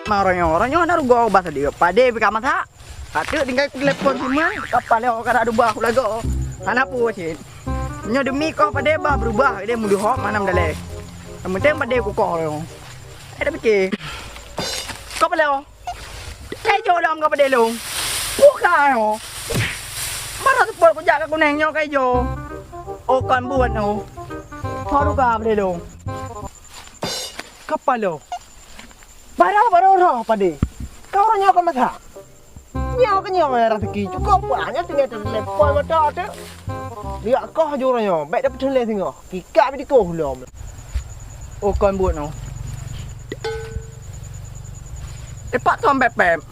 Orang-orang nak gua bahasa dia. Pade bi kamata. Ada tinggal telepon cuma kapal yang kada ada bah lago. Ana pu cin. Nyo demi kau pade bah berubah dia mudu hok manam dale. Yang penting pade ku kau yo. Ada fikir. Kau pale. Kai jo dam kau pade lu. Bukan yo. Mana sepol ku jaga ku neng nyo kai jo. O kon buat no. Kau tu kau pade lu. Kapal lo. Baru roh pade. Kau orang kau mata. Nyaw ke nyaw ya rezeki cukup banyak tinggal telepon mata tu. Dia kau juranya, baik dapat telepon tengok. Kikak di kau belum. Oh kon buat no. Pak tuan pepep.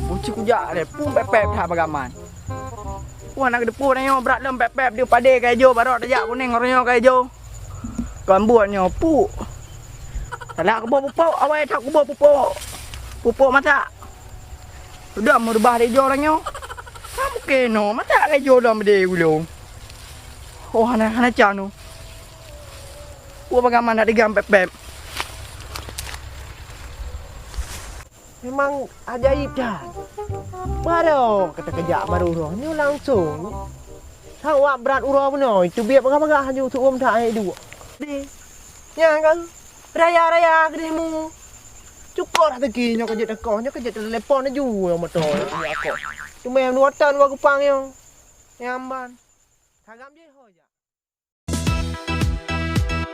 Bunci kujak le, pun pepep dah bagaman. Wah nak depu nyo berat lem pepep dia pade kai jo baru tajak kuning orangnya kai jo. Kon buat nyo pu. Salah aku bawa pupuk, awak tak aku bawa pupuk. Pupuk mata. Sudah merubah dia jual orangnya. Kamu kena, mata kai jual dalam dia gulung. Oh, hana canu. Gua bagaimana nak digam pep-pep. Memang ajaib dah. Baru kata kejap baru roh ni langsung. Sang wak berat urah benar. Itu biar bagaimana hanya untuk tak air dua. Deh. Ya kan? Raya kedemu. Cukup dah tegi nya kerja dekoh nya kerja telepon aju yang betul aku. Cuma yang nuatan wa kupang yang nyamban. Tagam je ho ya.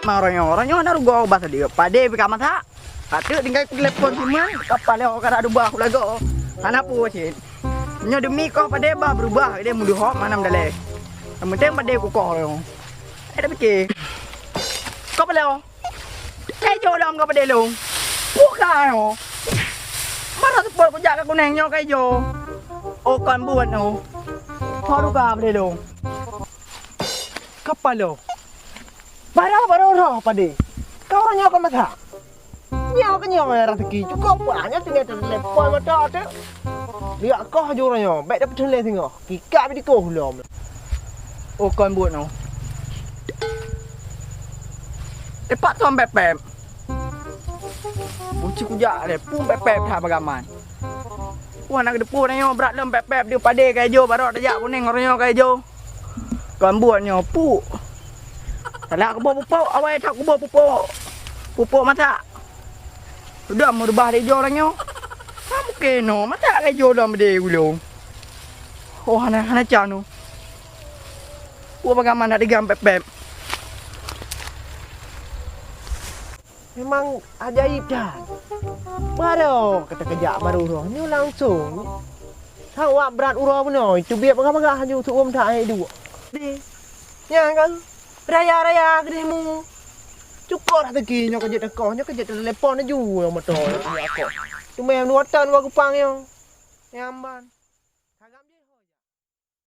Orang-orang nak gua bahasa dia. Pade bi kamata. Ada tinggal telepon cuma kapal yang kada ada bah lago. Ana pu cin. Nyo demi kau pade bah berubah dia mudu hok manam dale. Yang penting pade ku kau yo. Ada fikir. Kau pale. Kai jo dam kau pade lu. Bukan yo. Mana sepol ku jaga ku neng nyo kai jo. O kon buat no. Kau tu kau pade lu. Kapal lo. Baru roh pade. Kau orang kau mata. Nyaw ke nyaw ya rezeki cukup banyak tinggal telepon mata tu. Dia kau juranya, baik dapat telepon tengok. Kikak di kau belum. Oh kon buat no. Pak tuan pepep. Bunci kujak le, pun pepep dah bagaman. Wah nak depu nyo berat lem pepep dia pade kai jo baru tajak kuning orangnya kai jo. Kon buat nyo pu. Salah aku bawa pupuk, awak tak aku bawa pupuk. Pupuk mata. Sudah merubah dia jual orangnya. Kamu kena, mata kai jo dalam dia gulung. Oh hana canu. Gua bagaimana nak digam pepep. Memang ajaib dah. Baru kata kejap baru roh ni langsung. Sang wak berat urah benar. Itu biar bagaimana hanya untuk tak air dua. Deh. Ya kan? Raya kedemu. Cukup dah tegi nya kerja dekoh nya kerja telepon aju yang betul aku. Cuma yang nuatan wa kupang yang nyamban.